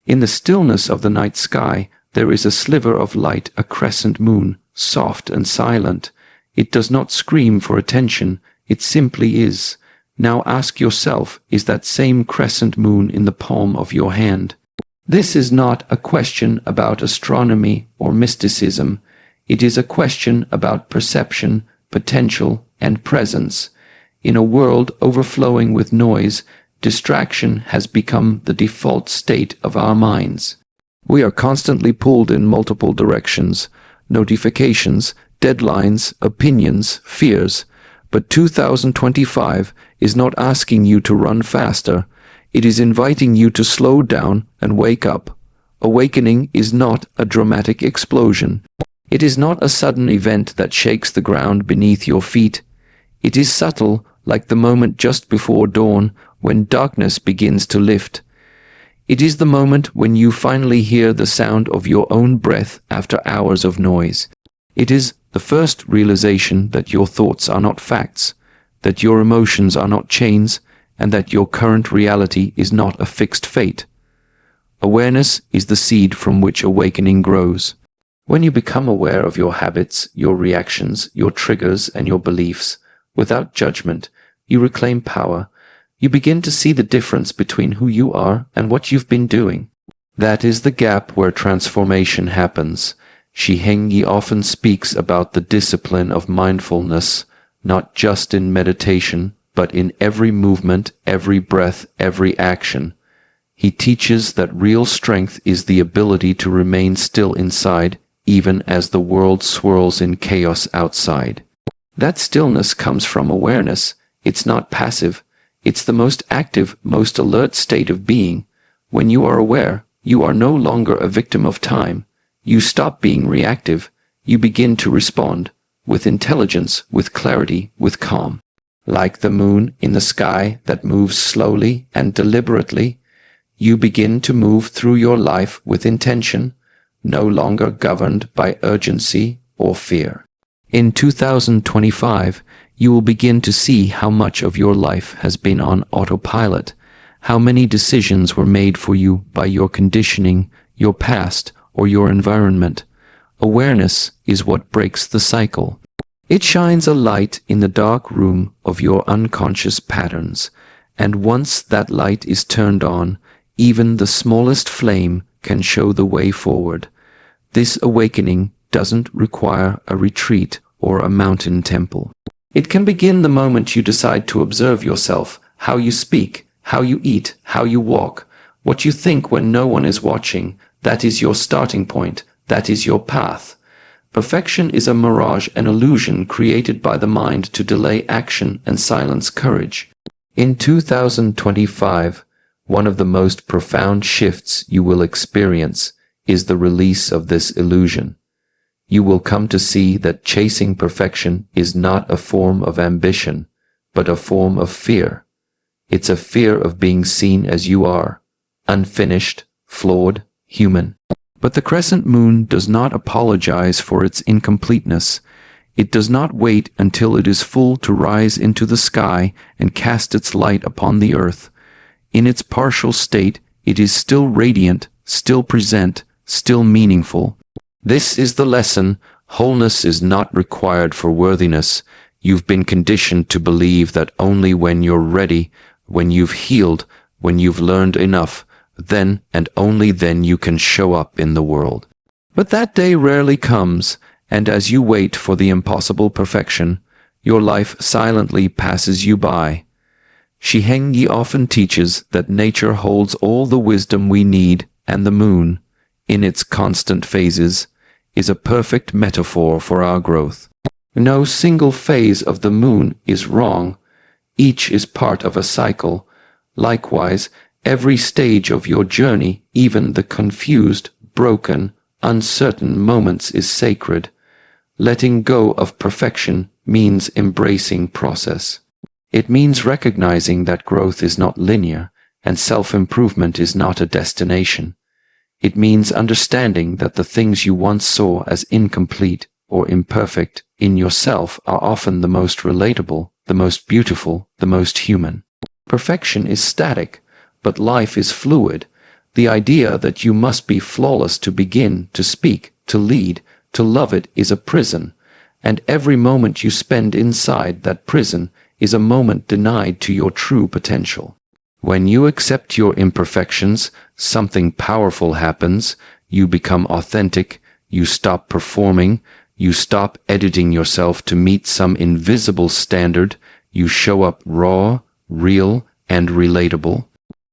In the stillness of the night sky, there is a sliver of light, a crescent moon, soft and silent. It does not scream for attention, it simply is. Now ask yourself, is that same crescent moon in the palm of your hand? This is not a question about astronomy or mysticism. It is a question about perception, potential, and presence. In a world overflowing with noise, distraction has become the default state of our minds. We are constantly pulled in multiple directions: notifications, deadlines, opinions, fears. But 2025 is not asking you to run faster. It is inviting you to slow down and wake up. Awakening is not a dramatic explosion. It is not a sudden event that shakes the ground beneath your feet. It is subtle, like the moment just before dawn, when darkness begins to lift. It is the moment when you finally hear the sound of your own breath after hours of noise. It is the first realization that your thoughts are not facts, that your emotions are not chains, and that your current reality is not a fixed fate. Awareness is the seed from which awakening grows. When you become aware of your habits, your reactions, your triggers, and your beliefs, without judgment, you reclaim power. You begin to see the difference between who you are and what you've been doing. That is the gap where transformation happens. Shi Heng Yi often speaks about the discipline of mindfulness, not just in meditation, but in every movement, every breath, every action. He teaches that real strength is the ability to remain still inside, even as the world swirls in chaos outside. That stillness comes from awareness. It's not passive. It's the most active, most alert state of being. When you are aware, you are no longer a victim of time. You stop being reactive. You begin to respond, with intelligence, with clarity, with calm. Like the moon in the sky that moves slowly and deliberately, you begin to move through your life with intention, no longer governed by urgency or fear. In 2025, you will begin to see how much of your life has been on autopilot, how many decisions were made for you by your conditioning, your past, or your environment. Awareness is what breaks the cycle. It shines a light in the dark room of your unconscious patterns, and once that light is turned on, even the smallest flame can show the way forward. This awakening doesn't require a retreat or a mountain temple. It can begin the moment you decide to observe yourself, how you speak, how you eat, how you walk, what you think when no one is watching. That is your starting point. That is your path. Perfection is a mirage, an illusion created by the mind to delay action and silence courage. In 2025, one of the most profound shifts you will experience is the release of this illusion. You will come to see that chasing perfection is not a form of ambition, but a form of fear. It's a fear of being seen as you are, unfinished, flawed, human. But the crescent moon does not apologize for its incompleteness. It does not wait until it is full to rise into the sky and cast its light upon the earth. In its partial state, it is still radiant, still present, still meaningful. This is the lesson. Wholeness is not required for worthiness. You've been conditioned to believe that only when you're ready, when you've healed, when you've learned enough, then and only then you can show up in the world. But that day rarely comes, and as you wait for the impossible perfection, your life silently passes you by. Shi Heng Yi often teaches that nature holds all the wisdom we need, and the moon, in its constant phases, is a perfect metaphor for our growth. No single phase of the moon is wrong. Each is part of a cycle. Likewise, every stage of your journey, even the confused, broken, uncertain moments, is sacred. Letting go of perfection means embracing process. It means recognizing that growth is not linear and self-improvement is not a destination. It means understanding that the things you once saw as incomplete or imperfect in yourself are often the most relatable, the most beautiful, the most human. Perfection is static, but life is fluid. The idea that you must be flawless to begin, to speak, to lead, to love it is a prison, and every moment you spend inside that prison is a moment denied to your true potential. When you accept your imperfections, something powerful happens. You become authentic, you stop performing, you stop editing yourself to meet some invisible standard, you show up raw, real, and relatable.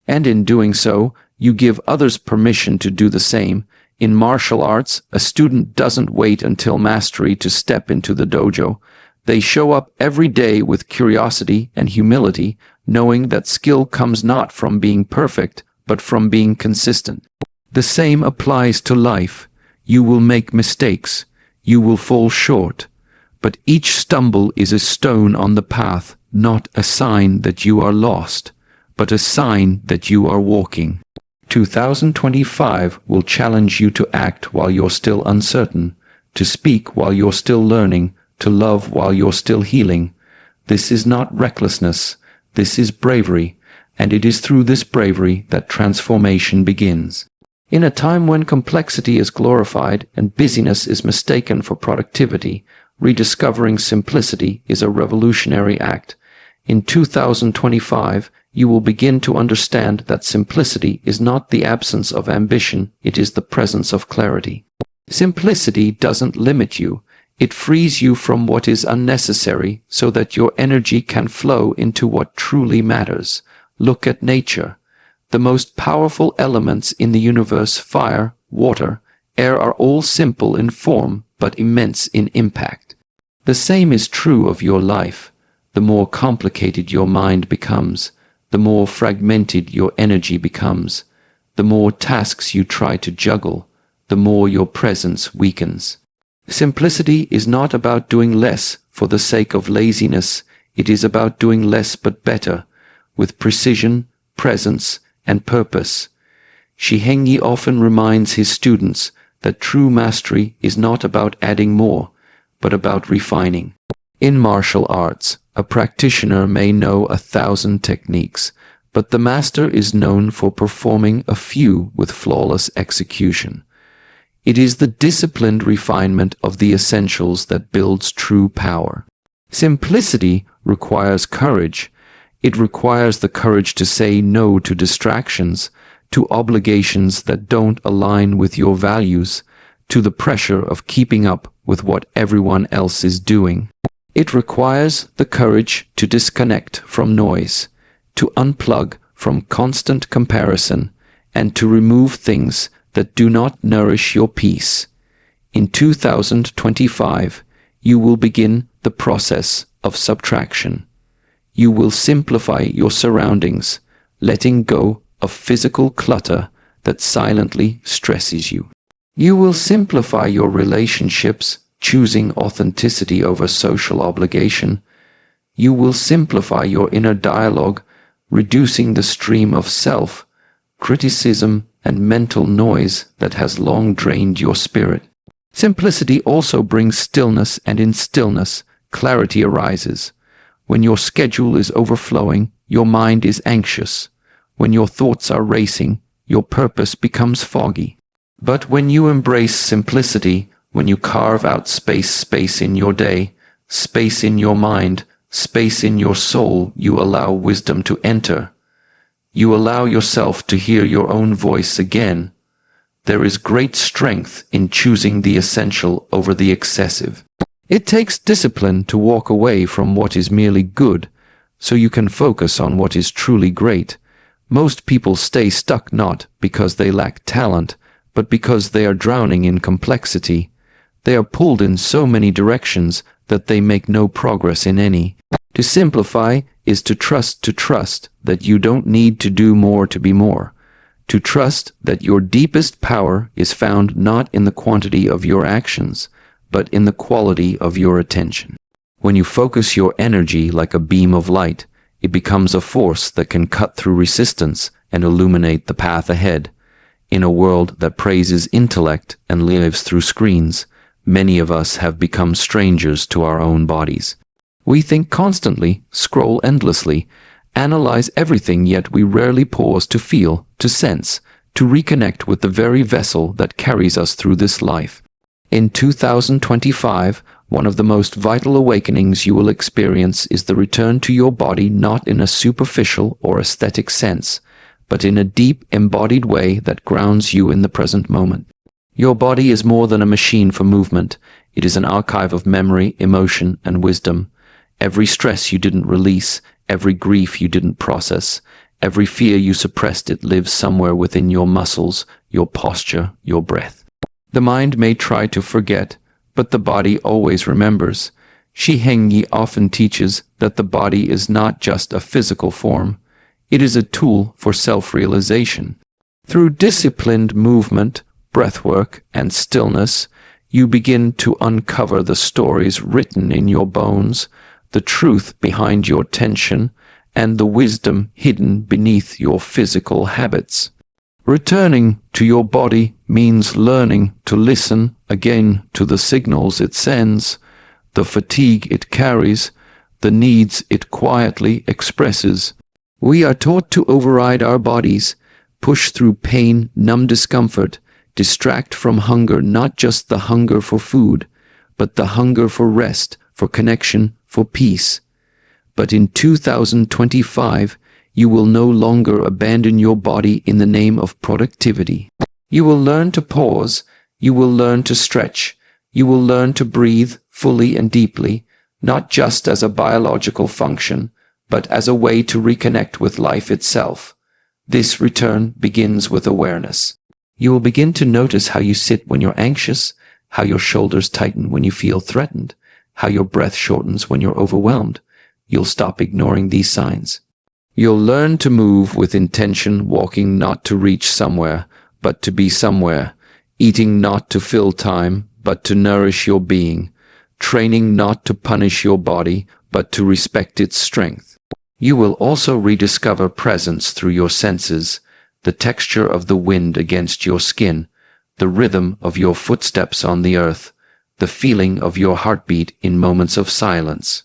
And in doing so, you give others permission to do the same. In martial arts, a student doesn't wait until mastery to step into the dojo. They show up every day with curiosity and humility, knowing that skill comes not from being perfect, but from being consistent. The same applies to life. You will make mistakes. You will fall short. But each stumble is a stone on the path, not a sign that you are lost, but a sign that you are walking. 2025 will challenge you to act while you're still uncertain, to speak while you're still learning, to love while you're still healing. This is not recklessness. This is bravery, and it is through this bravery that transformation begins. In a time when complexity is glorified and busyness is mistaken for productivity, rediscovering simplicity is a revolutionary act. In 2025, you will begin to understand that simplicity is not the absence of ambition, it is the presence of clarity. Simplicity doesn't limit you. It frees you from what is unnecessary so that your energy can flow into what truly matters. Look at nature. The most powerful elements in the universe, fire, water, air, are all simple in form but immense in impact. The same is true of your life. The more complicated your mind becomes, the more fragmented your energy becomes, the more tasks you try to juggle, the more your presence weakens. Simplicity is not about doing less for the sake of laziness. It is about doing less but better, with precision, presence, and purpose. Shi Heng Yi often reminds his students that true mastery is not about adding more, but about refining. In martial arts, a practitioner may know 1,000 techniques, but the master is known for performing a few with flawless execution. It is the disciplined refinement of the essentials that builds true power. Simplicity requires courage. It requires the courage to say no to distractions, to obligations that don't align with your values, to the pressure of keeping up with what everyone else is doing. It requires the courage to disconnect from noise, to unplug from constant comparison, and to remove things that do not nourish your peace. In 2025, you will begin the process of subtraction. You will simplify your surroundings, letting go of physical clutter that silently stresses you. You will simplify your relationships, choosing authenticity over social obligation. You will simplify your inner dialogue, reducing the stream of self-criticism and mental noise that has long drained your spirit. Simplicity also brings stillness, and in stillness, clarity arises. When your schedule is overflowing, your mind is anxious. When your thoughts are racing, your purpose becomes foggy. But when you embrace simplicity, when you carve out space in your day, space in your mind, space in your soul, you allow wisdom to enter. You allow yourself to hear your own voice again. There is great strength in choosing the essential over the excessive. It takes discipline to walk away from what is merely good, so you can focus on what is truly great. Most people stay stuck not because they lack talent, but because they are drowning in complexity. They are pulled in so many directions that they make no progress in any. To simplify is to trust that you don't need to do more to be more. To trust that your deepest power is found not in the quantity of your actions, but in the quality of your attention. When you focus your energy like a beam of light, it becomes a force that can cut through resistance and illuminate the path ahead. In a world that praises intellect and lives through screens, many of us have become strangers to our own bodies. We think constantly, scroll endlessly, analyze everything, yet we rarely pause to feel, to sense, to reconnect with the very vessel that carries us through this life. In 2025, one of the most vital awakenings you will experience is the return to your body, not in a superficial or aesthetic sense, but in a deep, embodied way that grounds you in the present moment. Your body is more than a machine for movement. It is an archive of memory, emotion, and wisdom. Every stress you didn't release, every grief you didn't process, every fear you suppressed, it lives somewhere within your muscles, your posture, your breath. The mind may try to forget, but the body always remembers. Shi Heng Yi often teaches that the body is not just a physical form. It is a tool for self-realization. Through disciplined movement, breathwork, and stillness, you begin to uncover the stories written in your bones, the truth behind your tension, and the wisdom hidden beneath your physical habits. Returning to your body means learning to listen again to the signals it sends, the fatigue it carries, the needs it quietly expresses. We are taught to override our bodies, push through pain, numb discomfort, distract from hunger, not just the hunger for food, but the hunger for rest, for connection, for peace. But in 2025, you will no longer abandon your body in the name of productivity. You will learn to pause, you will learn to stretch, you will learn to breathe fully and deeply, not just as a biological function, but as a way to reconnect with life itself. This return begins with awareness. You will begin to notice how you sit when you're anxious, how your shoulders tighten when you feel threatened, how your breath shortens when you're overwhelmed. You'll stop ignoring these signs. You'll learn to move with intention, walking not to reach somewhere, but to be somewhere, eating not to fill time, but to nourish your being, training not to punish your body, but to respect its strength. You will also rediscover presence through your senses, the texture of the wind against your skin, the rhythm of your footsteps on the earth, the feeling of your heartbeat in moments of silence.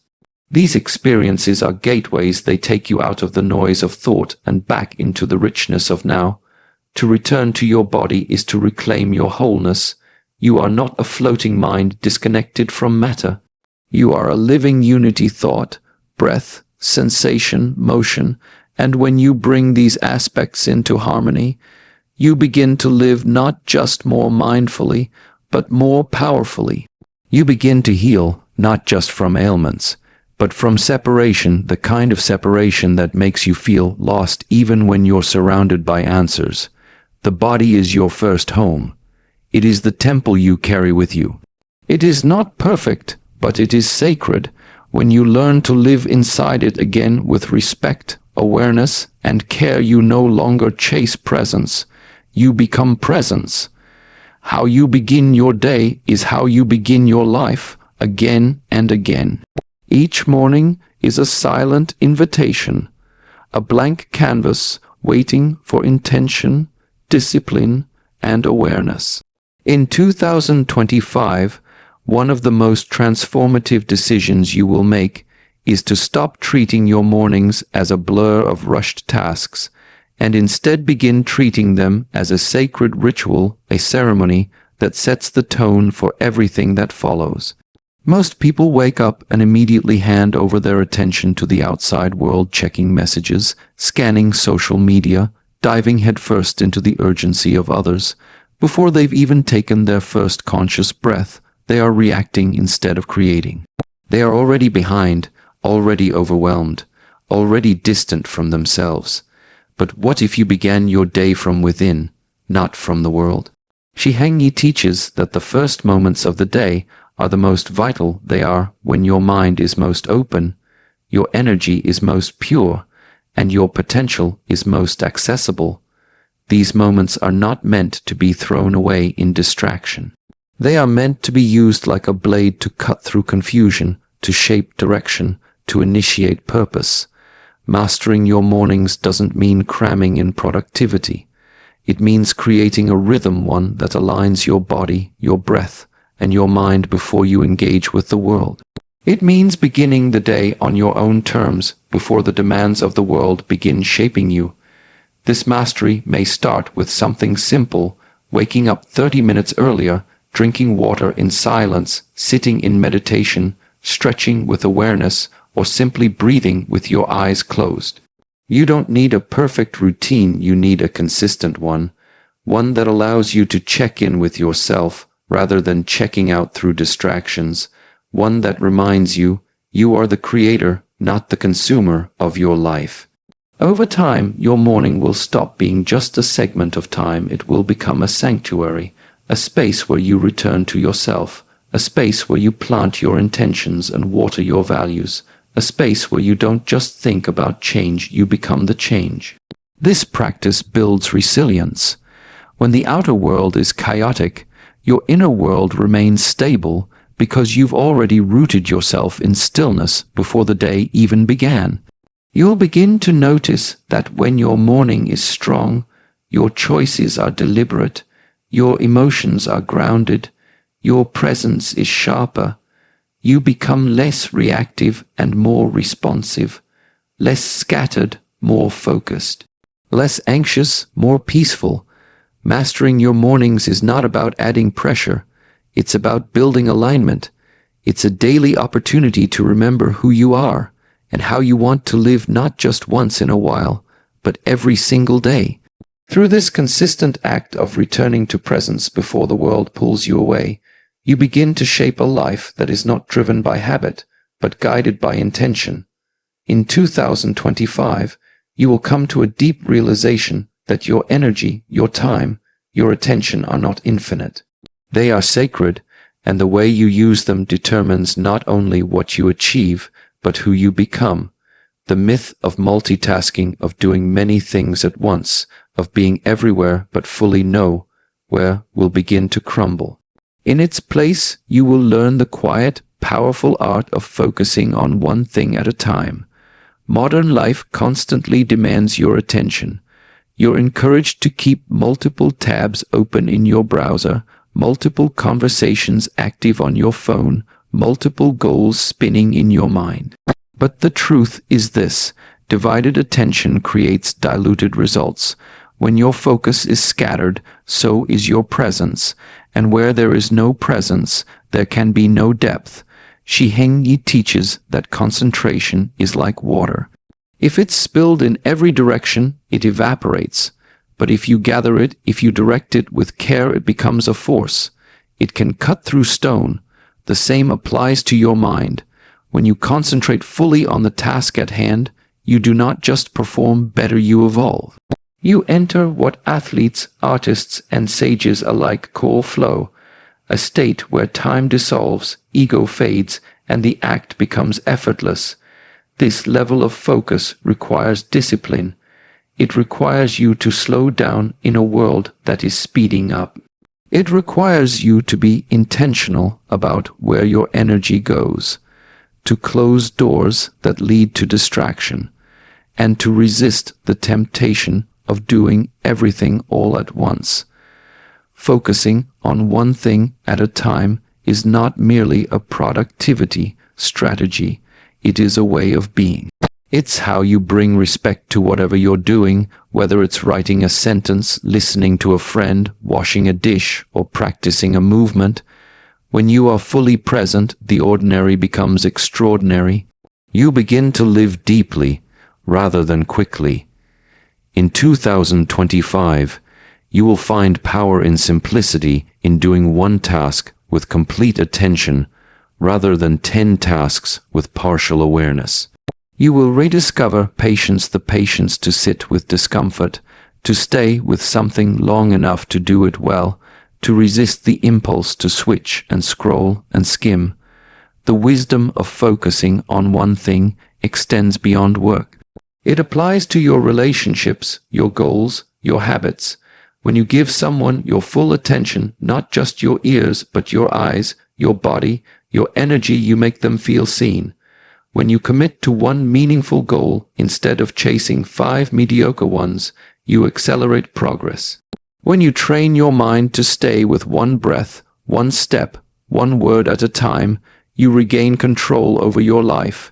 These experiences are gateways. They take you out of the noise of thought and back into the richness of now. To return to your body is to reclaim your wholeness. You are not a floating mind disconnected from matter. You are a living unity, thought, breath, sensation, motion, and when you bring these aspects into harmony, you begin to live not just more mindfully, but more powerfully. You begin to heal not just from ailments, but from separation, the kind of separation that makes you feel lost even when you're surrounded by answers. The body is your first home. It is the temple you carry with you. It is not perfect, but it is sacred. When you learn to live inside it again with respect, awareness, and care, you no longer chase presence. You become presence. How you begin your day is how you begin your life, again and again. Each morning is a silent invitation, a blank canvas waiting for intention, discipline, and awareness. In 2025, one of the most transformative decisions you will make is to stop treating your mornings as a blur of rushed tasks and instead begin treating them as a sacred ritual, a ceremony that sets the tone for everything that follows. Most people wake up and immediately hand over their attention to the outside world, checking messages, scanning social media, diving headfirst into the urgency of others. Before they've even taken their first conscious breath, they are reacting instead of creating. They are already behind, already overwhelmed, already distant from themselves. But what if you began your day from within, not from the world? Shi Heng Yi teaches that the first moments of the day are the most vital. They are when your mind is most open, your energy is most pure, and your potential is most accessible. These moments are not meant to be thrown away in distraction. They are meant to be used like a blade to cut through confusion, to shape direction, to initiate purpose. Mastering your mornings doesn't mean cramming in productivity. It means creating a rhythm, one that aligns your body, your breath, and your mind before you engage with the world. It means beginning the day on your own terms before the demands of the world begin shaping you. This mastery may start with something simple, waking up 30 minutes earlier, drinking water in silence, sitting in meditation, stretching with awareness, or simply breathing with your eyes closed. You don't need a perfect routine, you need a consistent one that allows you to check in with yourself rather than checking out through distractions, one that reminds you you are the creator, not the consumer of your life. Over time, your morning will stop being just a segment of time. It will become a sanctuary, a space where you return to yourself, a space where you plant your intentions and water your values, a space where you don't just think about change, you become the change. This practice builds resilience. When the outer world is chaotic, your inner world remains stable because you've already rooted yourself in stillness before the day even began. You'll begin to notice that when your morning is strong, your choices are deliberate, your emotions are grounded, your presence is sharper. You become less reactive and more responsive, less scattered, more focused, less anxious, more peaceful. Mastering your mornings is not about adding pressure. It's about building alignment. It's a daily opportunity to remember who you are and how you want to live, not just once in a while, but every single day. Through this consistent act of returning to presence before the world pulls you away, you begin to shape a life that is not driven by habit, but guided by intention. In 2025, you will come to a deep realization that your energy, your time, your attention are not infinite. They are sacred, and the way you use them determines not only what you achieve, but who you become. The myth of multitasking, of doing many things at once, of being everywhere but fully nowhere, will begin to crumble. In its place, you will learn the quiet, powerful art of focusing on one thing at a time. Modern life constantly demands your attention. You're encouraged to keep multiple tabs open in your browser, multiple conversations active on your phone, multiple goals spinning in your mind. But the truth is this: divided attention creates diluted results. When your focus is scattered, so is your presence, and where there is no presence, there can be no depth. Shi Heng Yi teaches that concentration is like water. If it's spilled in every direction, it evaporates. But if you gather it, if you direct it with care, it becomes a force. It can cut through stone. The same applies to your mind. When you concentrate fully on the task at hand, you do not just perform better, you evolve. You enter what athletes, artists, and sages alike call flow, a state where time dissolves, ego fades, and the act becomes effortless. This level of focus requires discipline. It requires you to slow down in a world that is speeding up. It requires you to be intentional about where your energy goes, to close doors that lead to distraction, and to resist the temptation of doing everything all at once. Focusing on one thing at a time is not merely a productivity strategy, it is a way of being. It's how you bring respect to whatever you're doing, whether it's writing a sentence, listening to a friend, washing a dish, or practicing a movement. When you are fully present, the ordinary becomes extraordinary. You begin to live deeply rather than quickly. In 2025, you will find power in simplicity, in doing one task with complete attention rather than 10 tasks with partial awareness. You will rediscover patience, the patience to sit with discomfort, to stay with something long enough to do it well, to resist the impulse to switch and scroll and skim. The wisdom of focusing on one thing extends beyond work. It applies to your relationships, your goals, your habits. When you give someone your full attention, not just your ears, but your eyes, your body, your energy, you make them feel seen. When you commit to one meaningful goal instead of chasing 5 mediocre ones, you accelerate progress. When you train your mind to stay with one breath, one step, one word at a time, you regain control over your life.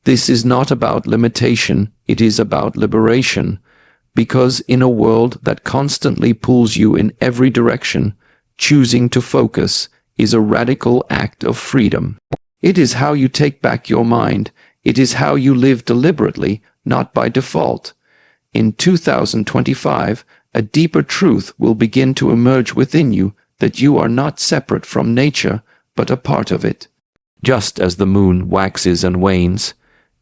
This is not about limitation, it is about liberation. Because in a world that constantly pulls you in every direction, choosing to focus is a radical act of freedom. It is how you take back your mind. It is how you live deliberately, not by default. In 2025, a deeper truth will begin to emerge within you that you are not separate from nature, but a part of it. Just as the moon waxes and wanes,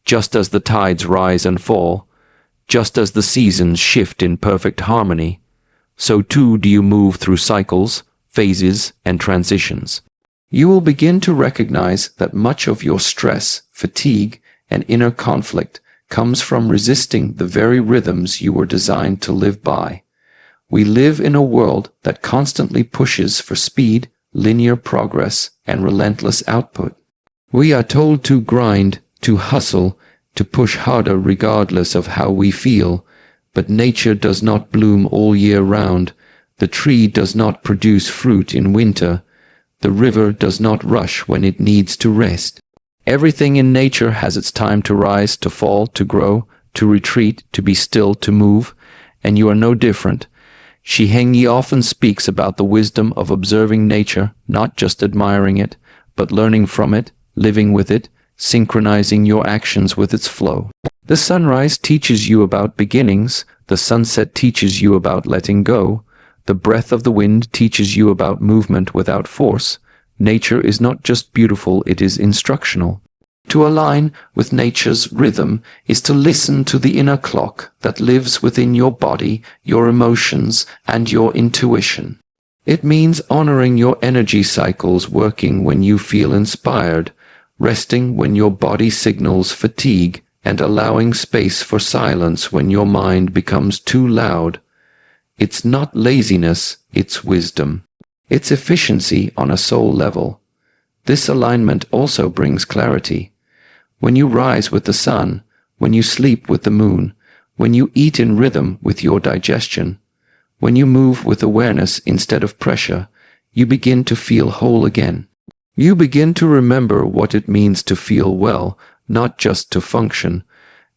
just as the tides rise and fall, just as the seasons shift in perfect harmony, so too do you move through cycles, phases, and transitions. You will begin to recognize that much of your stress, fatigue, and inner conflict comes from resisting the very rhythms you were designed to live by. We live in a world that constantly pushes for speed, linear progress, and relentless output. We are told to grind, to hustle, to push harder regardless of how we feel, but nature does not bloom all year round. The tree does not produce fruit in winter. The river does not rush when it needs to rest. Everything in nature has its time to rise, to fall, to grow, to retreat, to be still, to move, and you are no different. Shi Heng Yi often speaks about the wisdom of observing nature, not just admiring it, but learning from it, living with it, synchronizing your actions with its flow. The sunrise teaches you about beginnings, the sunset teaches you about letting go, the breath of the wind teaches you about movement without force. Nature is not just beautiful, it is instructional. To align with nature's rhythm is to listen to the inner clock that lives within your body, your emotions, and your intuition. It means honoring your energy cycles, working when you feel inspired, resting when your body signals fatigue, and allowing space for silence when your mind becomes too loud. It's not laziness, it's wisdom. It's efficiency on a soul level. This alignment also brings clarity. When you rise with the sun, when you sleep with the moon, when you eat in rhythm with your digestion, when you move with awareness instead of pressure, you begin to feel whole again. You begin to remember what it means to feel well, not just to function.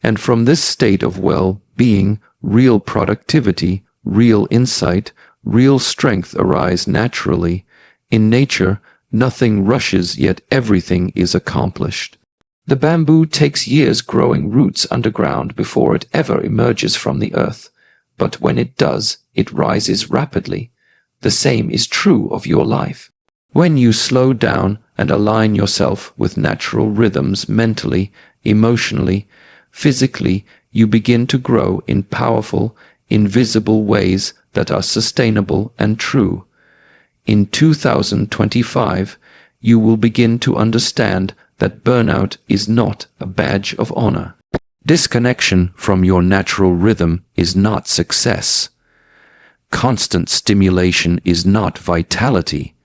And from this state of well-being, real productivity, real insight, real strength arise naturally. In nature, nothing rushes, yet everything is accomplished. The bamboo takes years growing roots underground before it ever emerges from the earth, but when it does, it rises rapidly. The same is true of your life. When you slow down and align yourself with natural rhythms mentally, emotionally, physically, you begin to grow in powerful, invisible ways that are sustainable and true. In 2025, you will begin to understand that burnout is not a badge of honor. Disconnection from your natural rhythm is not success. Constant stimulation is not vitality.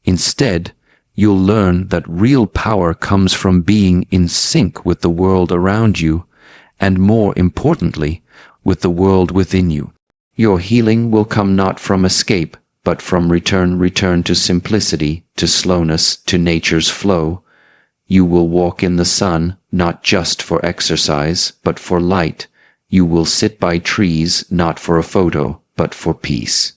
Instead, you'll learn that real power comes from being in sync with the world around you, and more importantly, with the world within you. Your healing will come not from escape, but from return to simplicity, to slowness, to nature's flow. You will walk in the sun, not just for exercise, but for light. You will sit by trees, not for a photo, but for peace.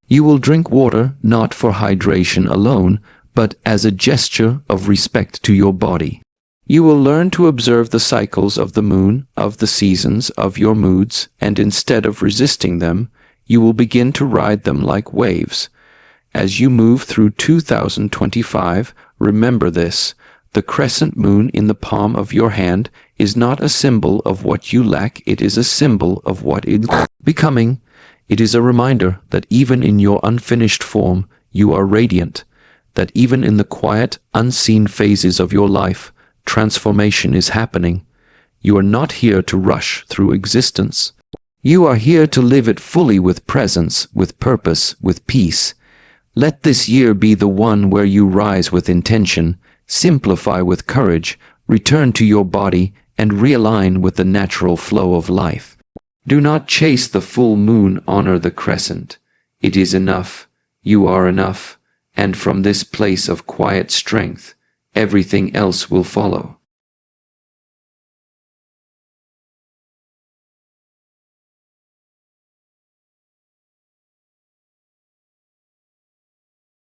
You will drink water, not for hydration alone, but as a gesture of respect to your body. You will learn to observe the cycles of the moon, of the seasons, of your moods, and instead of resisting them, you will begin to ride them like waves. As you move through 2025, remember this: the crescent moon in the palm of your hand is not a symbol of what you lack, it is a symbol of what is becoming. It is a reminder that even in your unfinished form, you are radiant, that even in the quiet, unseen phases of your life, transformation is happening. You are not here to rush through existence. You are here to live it fully with presence, with purpose, with peace. Let this year be the one where you rise with intention, simplify with courage, return to your body, and realign with the natural flow of life. Do not chase the full moon, honor the crescent. It is enough. You are enough. And from this place of quiet strength, everything else will follow.